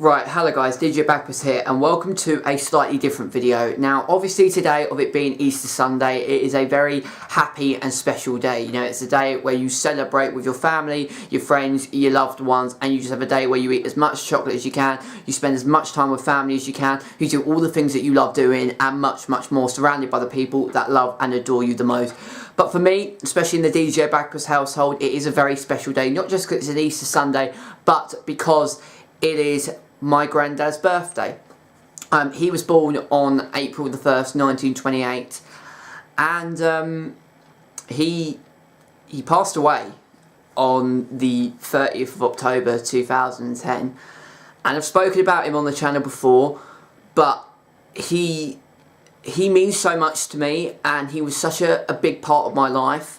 Right, hello guys, DJ Bagpuss here and welcome to a slightly different video. Now obviously today, of it being Easter Sunday, it is a very happy and special day. You know, it's a day where you celebrate with your family, your friends, your loved ones, and you just have a day where you eat as much chocolate as you can, you spend as much time with family as you can, you do all the things that you love doing and much more, surrounded by the people that love and adore you the most. But for me, especially in the DJ Bagpuss household, it is a very special day, not just because it's an Easter Sunday, but because it is my granddad's birthday. He was born on April the 1st, 1928, and he passed away on the 30th of October 2010. And I've spoken about him on the channel before, but he means so much to me, and he was such a big part of my life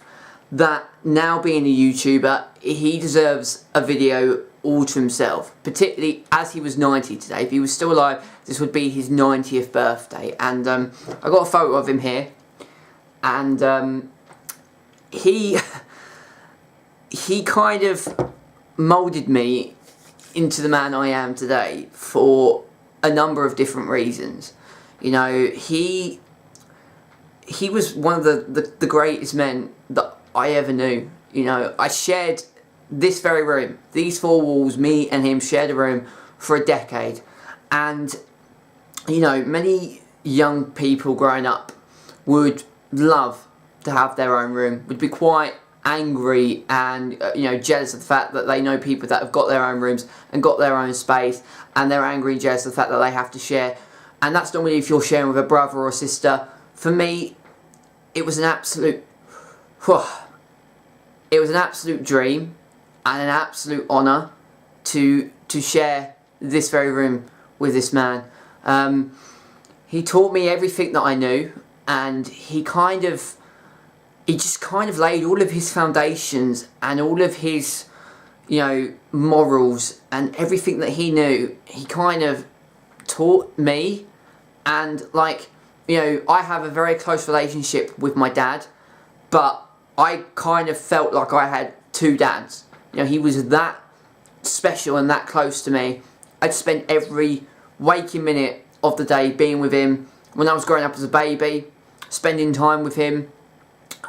that now, being a YouTuber, he deserves a video all to himself, particularly as he was 90 today. If he was still alive, this would be his 90th birthday. And I got a photo of him here, and he kind of moulded me into the man I am today for a number of different reasons. You know, he was one of the greatest men that I ever knew. You know, I shared this very room, these four walls, me and him shared a room for a decade. And, you know, many young people growing up would love to have their own room, would be quite angry and, you know, jealous of the fact that they know people that have got their own rooms and got their own space, and they're angry and jealous of the fact that they have to share. And that's normally if you're sharing with a brother or a sister. For me, it was an absolute, it was an absolute dream and an absolute honour to share this very room with this man. He taught me everything that I knew, and he just kind of laid all of his foundations and all of his, you know, morals and everything that he knew. He kind of taught me, and, like, you know, I have a very close relationship with my dad, but I kind of felt like I had two dads. You know, he was that special and that close to me. I'd spent every waking minute of the day being with him. When I was growing up as a baby, spending time with him.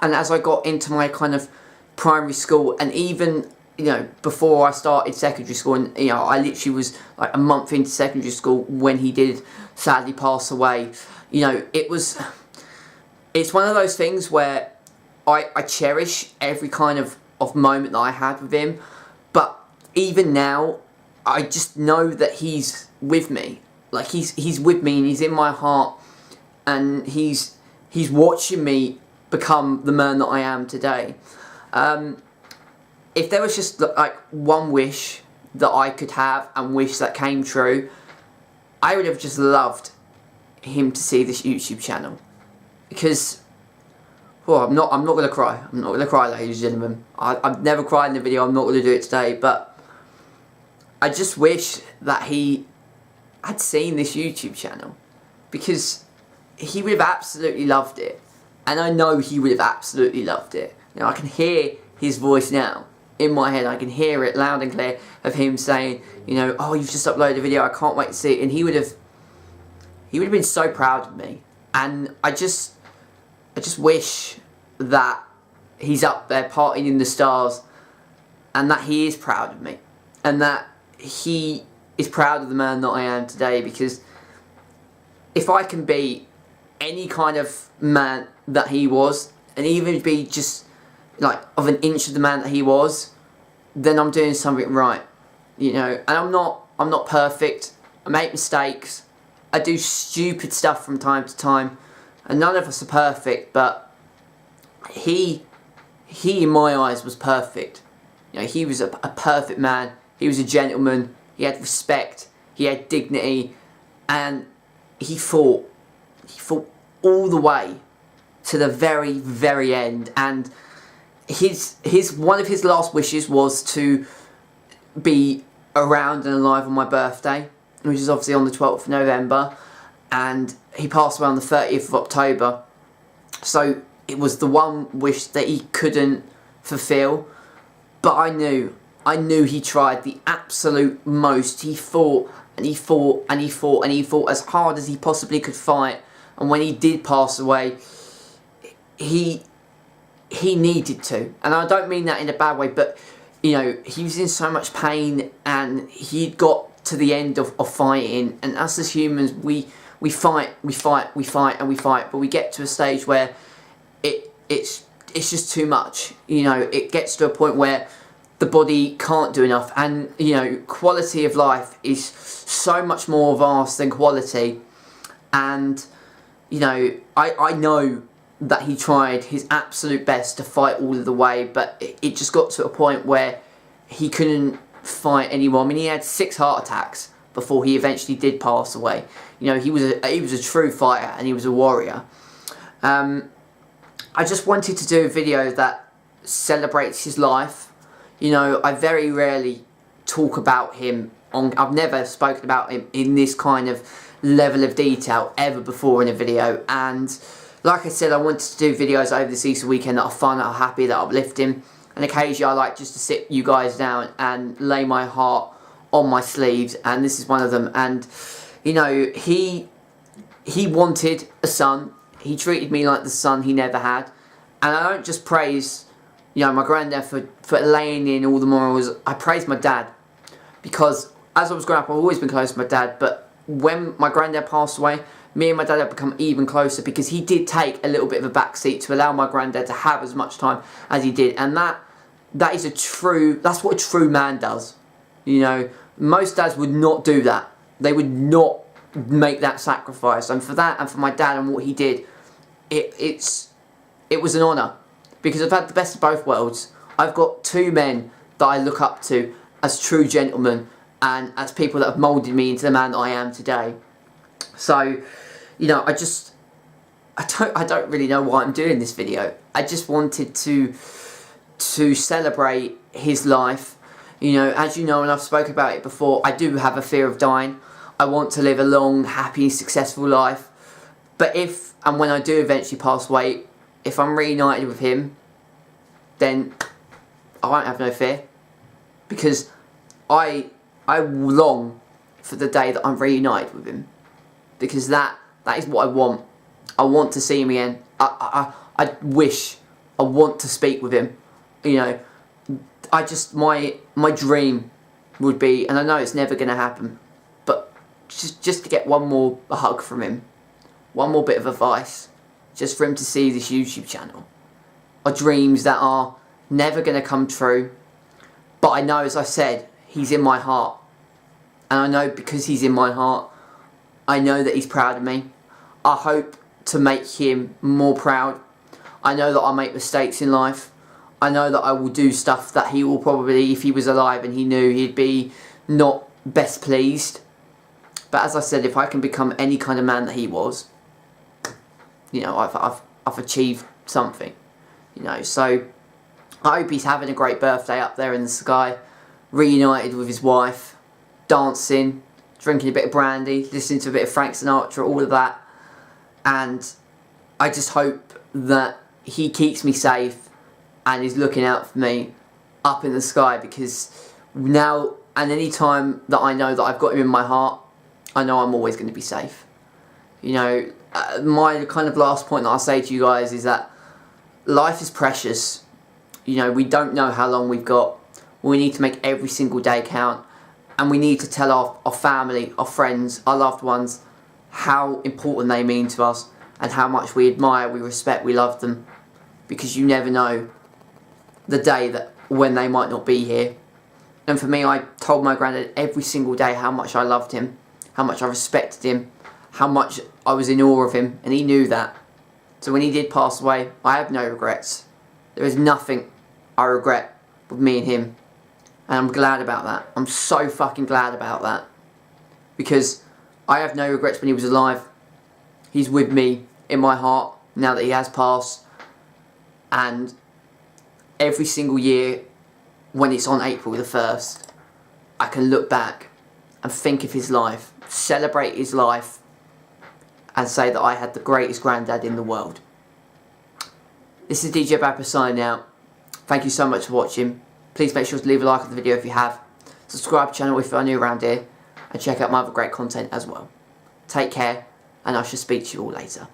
And as I got into my kind of primary school, and even, you know, before I started secondary school, and, you know, I literally was like a month into secondary school when he did sadly pass away. You know, it's one of those things where I cherish every kind of moment that I had with him, but even now I just know that he's with me. Like, he's with me and he's in my heart, and he's watching me become the man that I am today. If there was just like one wish that I could have and wish that came true, I would have just loved him to see this YouTube channel, because I'm not going to cry. I'm not going to cry, ladies and gentlemen. I've never cried in the video. I'm not going to do it today. But I just wish that he had seen this YouTube channel, because he would have absolutely loved it. And I know he would have absolutely loved it. You know, I can hear his voice now in my head. I can hear it loud and clear of him saying, you know, oh, you've just uploaded a video. I can't wait to see it. And he would have been so proud of me. And I just wish that he's up there partying in the stars, and that he is proud of me, and that he is proud of the man that I am today. Because if I can be any kind of man that he was, and even be just like of an inch of the man that he was, then I'm doing something right. You know, and I'm not perfect. I make mistakes. I do stupid stuff from time to time. And none of us are perfect, but he in my eyes was perfect. You know, he was a perfect man. He was a gentleman. He had respect. He had dignity, and he fought all the way to the very end. And one of his last wishes was to be around and alive on my birthday, which is obviously on the 12th of November. And he passed away on the 30th of October. So it was the one wish that he couldn't fulfill. But I knew he tried the absolute most. He fought and he fought and he fought and he fought as hard as he possibly could fight. And when he did pass away, he needed to. And I don't mean that in a bad way, but you know, he was in so much pain and he'd got to the end of fighting. And us as humans, we fight, and we fight, but we get to a stage where it's just too much. You know, it gets to a point where the body can't do enough, and you know, quality of life is so much more vast than quality. And you know, I know that he tried his absolute best to fight all of the way, but it just got to a point where he couldn't fight anymore. I mean, he had 6 heart attacks before he eventually did pass away. You know, he was a true fighter and he was a warrior. I just wanted to do a video that celebrates his life. You know, I very rarely talk about him I've never spoken about him in this kind of level of detail ever before in a video. And like I said, I wanted to do videos over this Easter weekend that are fun, that are happy, that uplift him. And occasionally I like just to sit you guys down and lay my heart on my sleeves, and this is one of them. And you know, he wanted a son. He treated me like the son he never had. And I don't just praise, you know, my granddad for laying in all the morals. I praise my dad, because as I was growing up, I've always been close to my dad, but when my granddad passed away, me and my dad have become even closer, because he did take a little bit of a backseat to allow my granddad to have as much time as he did. And that is that's what a true man does. You know, most dads would not do that. They would not make that sacrifice. And for that, and for my dad and what he did, it was an honour, because I've had the best of both worlds. I've got 2 men that I look up to as true gentlemen, and as people that have moulded me into the man that I am today. So, you know, I don't really know why I'm doing this video. I just wanted to celebrate his life. You know, as you know, and I've spoken about it before, I do have a fear of dying. I want to live a long, happy, successful life. But if and when I do eventually pass away, if I'm reunited with him, then I won't have no fear. Because I long for the day that I'm reunited with him. Because that is what I want. I want to see him again. I want to speak with him. You know, my dream would be, and I know it's never going to happen, but just to get one more hug from him. One more bit of advice. Just for him to see this YouTube channel. Are dreams that are never going to come true. But I know, as I said, he's in my heart. And I know because he's in my heart, I know that he's proud of me. I hope to make him more proud. I know that I'll make mistakes in life. I know that I will do stuff that he will probably, if he was alive and he knew, he'd be not best pleased. But as I said, if I can become any kind of man that he was, you know, I've achieved something. You know, so I hope he's having a great birthday up there in the sky, reunited with his wife, dancing, drinking a bit of brandy, listening to a bit of Frank Sinatra, all of that. And I just hope that he keeps me safe and is looking out for me up in the sky, because now and any time that I know that I've got him in my heart, I know I'm always going to be safe. You know, my kind of last point that I'll say to you guys is that life is precious. You know, we don't know how long we've got. We need to make every single day count. And we need to tell our family, our friends, our loved ones how important they mean to us and how much we admire, we respect, we love them. Because you never know the day that when they might not be here. And for me, I told my granddad every single day how much I loved him, how much I respected him, how much I was in awe of him, and he knew that. So when he did pass away, I have no regrets. There is nothing I regret with me and him. And I'm glad about that. I'm so fucking glad about that. Because I have no regrets when he was alive. He's with me in my heart now that he has passed. And every single year when it's on April the 1st, I can look back and think of his life, celebrate his life, and say that I had the greatest granddad in the world. This is DJ Bagpuss signing out. Thank you so much for watching. Please make sure to leave a like on the video if you have. Subscribe to the channel if you're new around here. and check out my other great content as well. Take care, and I shall speak to you all later.